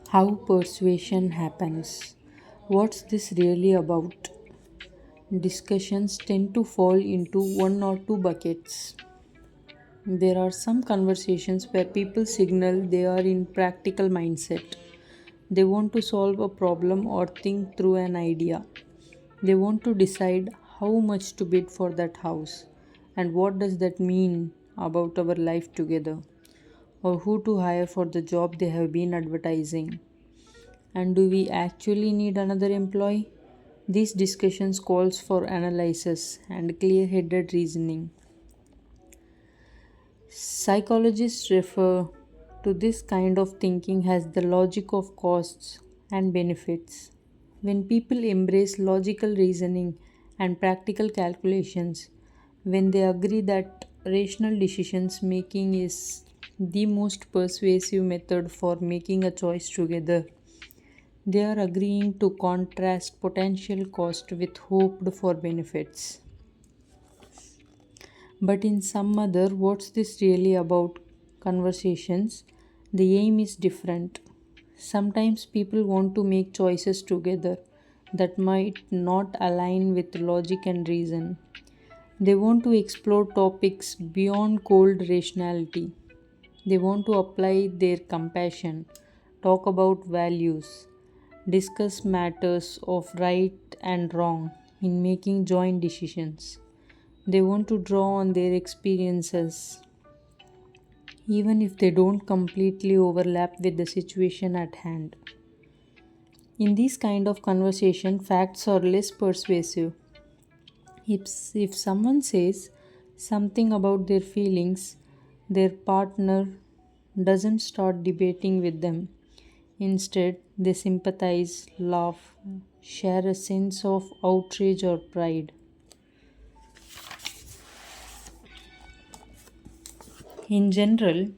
How persuasion happens. What's this really about? Discussions tend to fall into one or two buckets. There are some conversations where people signal they are in practical mindset. They want to solve a problem or think through an idea. They want to decide how much to bid for that house and what does that mean about our life together, or who to hire for the job they have been advertising. And do we actually need another employee? These discussions calls for analysis and clear-headed reasoning. Psychologists refer to this kind of thinking as the logic of costs and benefits. When people embrace logical reasoning and practical calculations, when they agree that rational decisions making is the most persuasive method for making a choice together, they are agreeing to contrast potential cost with hoped for benefits. But in some other, what's this really about conversations? The aim is different. Sometimes people want to make choices together that might not align with logic and reason. They want to explore topics beyond cold rationality. They want to apply their compassion, talk about values, discuss matters of right and wrong in making joint decisions. They want to draw on their experiences, even if they don't completely overlap with the situation at hand. In this kind of conversation, facts are less persuasive. If someone says something about their feelings, their partner doesn't start debating with them. Instead, they sympathize, laugh, share a sense of outrage or pride. In general,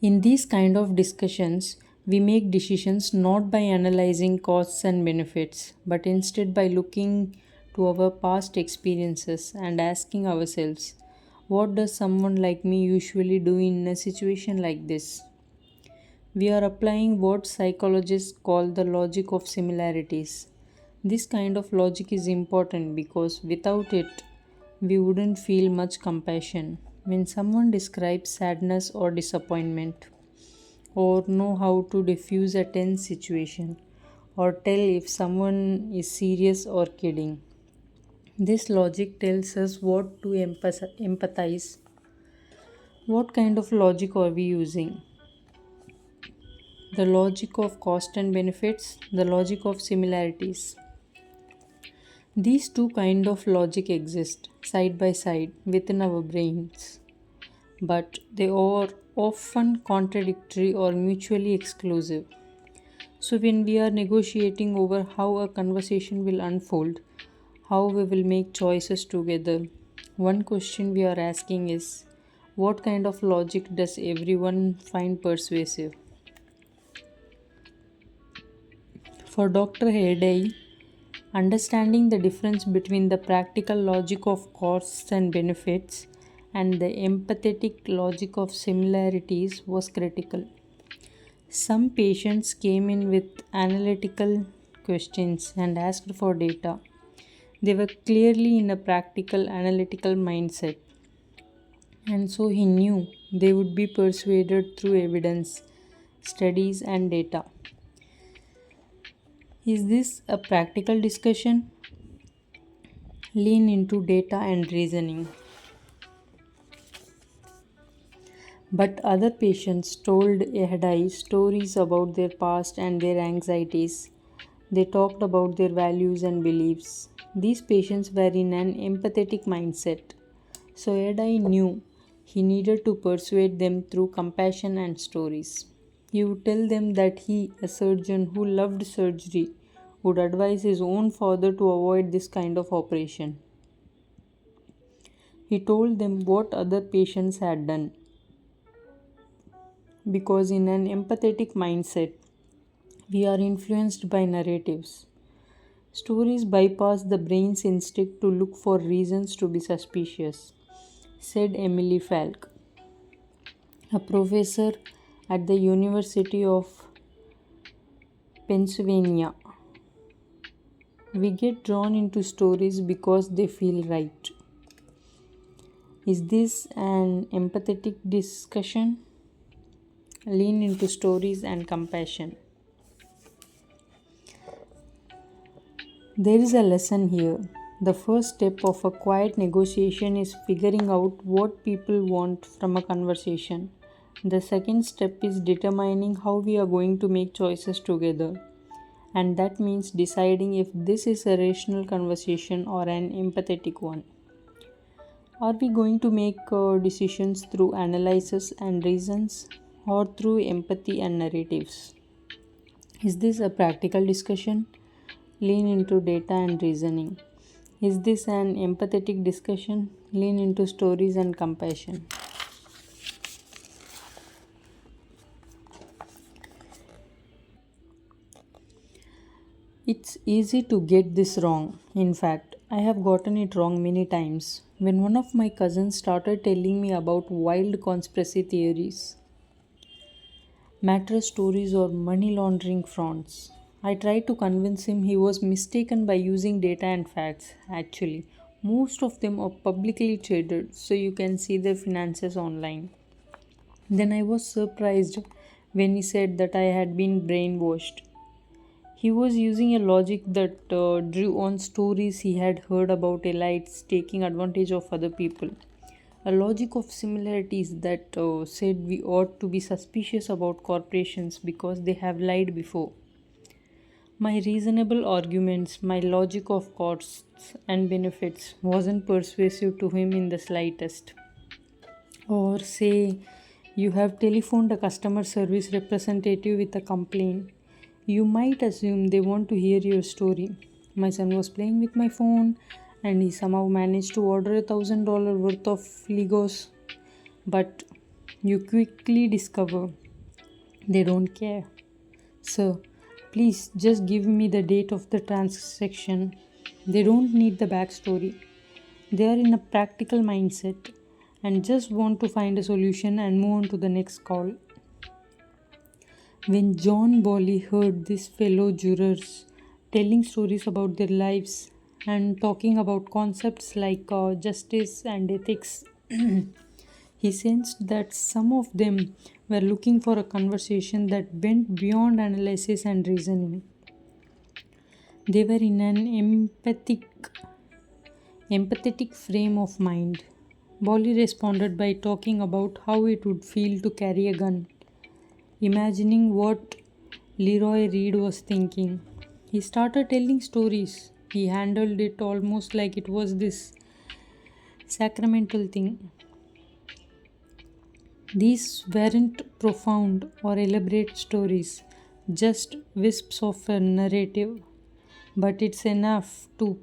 in these kind of discussions, we make decisions not by analyzing costs and benefits, but instead by looking to our past experiences and asking ourselves, what does someone like me usually do in a situation like this? We are applying what psychologists call the logic of similarities. This kind of logic is important because without it, we wouldn't feel much compassion. When someone describes sadness or disappointment, or know how to diffuse a tense situation, or tell if someone is serious or kidding, this logic tells us what to empathize. What kind of logic are we using? The logic of cost and benefits, the logic of similarities. These two kind of logic exist side by side within our brains, but they are often contradictory or mutually exclusive. So when we are negotiating over how a conversation will unfold, how we will make choices together, one question we are asking is, what kind of logic does everyone find persuasive? For Dr. Heyday, understanding the difference between the practical logic of costs and benefits and the empathetic logic of similarities was critical. Some patients came in with analytical questions and asked for data. They were clearly in a practical analytical mindset, and so he knew they would be persuaded through evidence, studies, and data. Is this a practical discussion? Lean into data and reasoning. But other patients told Ehadai stories about their past and their anxieties. They talked about their values and beliefs. These patients were in an empathetic mindset. So Ehadai knew he needed to persuade them through compassion and stories. He would tell them that he, a surgeon who loved surgery, would advise his own father to avoid this kind of operation. He told them what other patients had done because, in an empathetic mindset, we are influenced by narratives. Stories bypass the brain's instinct to look for reasons to be suspicious, said Emily Falk, a professor at the University of Pennsylvania. We get drawn into stories because they feel right. Is this an empathetic discussion? Lean into stories and compassion. There is a lesson here. The first step of a quiet negotiation is figuring out what people want from a conversation. The second step is determining how we are going to make choices together. And that means deciding if this is a rational conversation or an empathetic one. Are we going to make decisions through analysis and reasons or through empathy and narratives? Is this a practical discussion? Lean into data and reasoning. Is this an empathetic discussion? Lean into stories and compassion. It's easy to get this wrong. In fact, I have gotten it wrong many times. When one of my cousins started telling me about wild conspiracy theories, mattress stories, or money laundering frauds, I tried to convince him he was mistaken by using data and facts. Actually, most of them are publicly traded, so you can see their finances online. Then I was surprised when he said that I had been brainwashed. He was using a logic that drew on stories he had heard about elites taking advantage of other people. A logic of similarities that said we ought to be suspicious about corporations because they have lied before. My reasonable arguments, my logic of costs and benefits wasn't persuasive to him in the slightest. Or say you have telephoned a customer service representative with a complaint. You might assume they want to hear your story. My son was playing with my phone and he somehow managed to order $1,000 worth of Legos. But you quickly discover they don't care. Sir, please just give me the date of the transaction. They don't need the backstory. They are in a practical mindset and just want to find a solution and move on to the next call. When John Bolly heard these fellow jurors telling stories about their lives and talking about concepts like justice and ethics, he sensed that some of them were looking for a conversation that went beyond analysis and reasoning. They were in an empathetic frame of mind. Bolly responded by talking about how it would feel to carry a gun, imagining what Leroy Reed was thinking. He started telling stories. He handled it almost like it was this sacramental thing. These weren't profound or elaborate stories, just wisps of a narrative, but it's enough to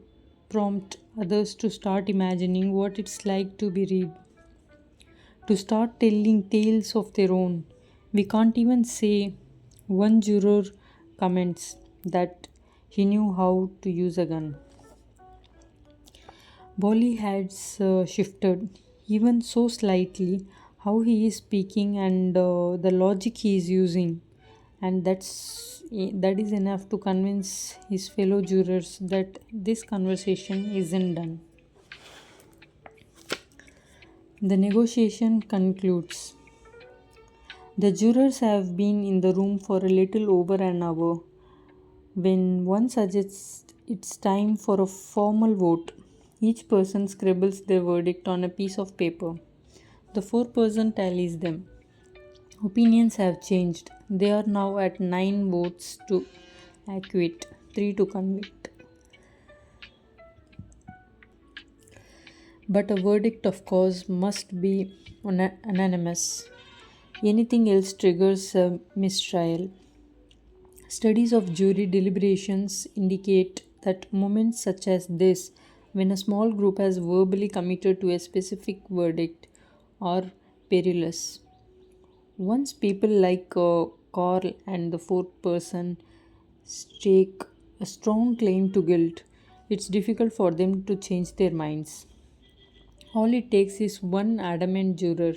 prompt others to start imagining what it's like to be read, to start telling tales of their own. We can't even say one juror comments that he knew how to use a gun. Bolly has shifted, even so slightly, how he is speaking and the logic he is using, and that is enough to convince his fellow jurors that this conversation isn't done. The negotiation concludes. The jurors have been in the room for a little over an hour when one suggests it's time for a formal vote. Each person scribbles their verdict on a piece of paper. The foreperson tallies them. Opinions have changed. They are now at 9 votes to acquit, 3 to convict. But a verdict, of course, must be unanimous. Anything else triggers a mistrial. Studies of jury deliberations indicate that moments such as this, when a small group has verbally committed to a specific verdict, are perilous. Once people like Carl and the fourth person stake a strong claim to guilt, it's difficult for them to change their minds. All it takes is one adamant juror,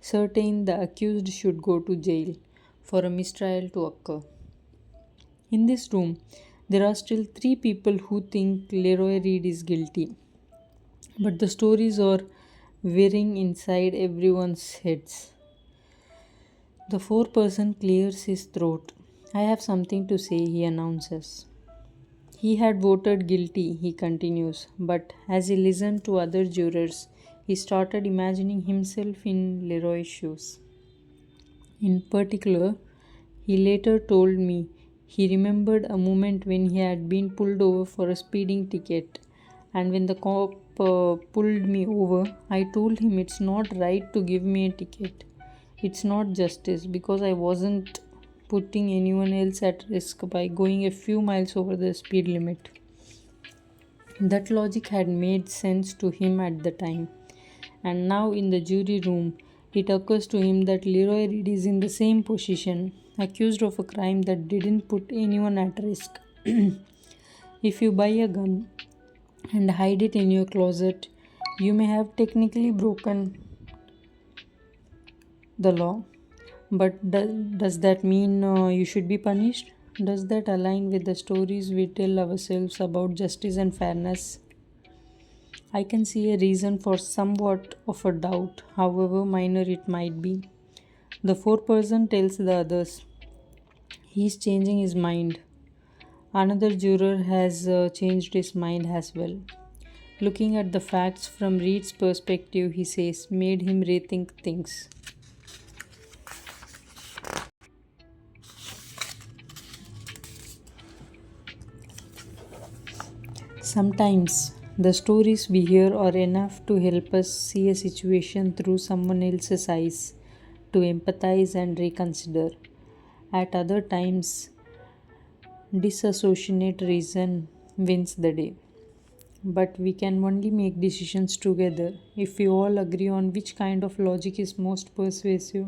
certain the accused should go to jail, for a mistrial to occur. In this room, there are still three people who think Leroy Reed is guilty, but the stories are whirring inside everyone's heads. The fourth person clears his throat. I have something to say, he announces. He had voted guilty, he continues, but as he listened to other jurors, he started imagining himself in Leroy's shoes. In particular, he later told me he remembered a moment when he had been pulled over for a speeding ticket, and when the cop pulled me over, I told him it's not right to give me a ticket. It's not justice because I wasn't putting anyone else at risk by going a few miles over the speed limit. That logic had made sense to him at the time, and now in the jury room, it occurs to him that Leroy Reed is in the same position, accused of a crime that didn't put anyone at risk. If you buy a gun and hide it in your closet, you may have technically broken the law. But does that mean you should be punished? Does that align with the stories we tell ourselves about justice and fairness? I can see a reason for somewhat of a doubt, however minor it might be. The fourth person tells the others he's changing his mind. Another juror has changed his mind as well. Looking at the facts from Reed's perspective, he says, made him rethink things. Sometimes the stories we hear are enough to help us see a situation through someone else's eyes, to empathize and reconsider. At other times, disassociate reason wins the day. But we can only make decisions together if we all agree on which kind of logic is most persuasive.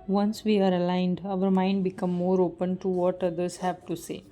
Once we are aligned, our mind becomes more open to what others have to say.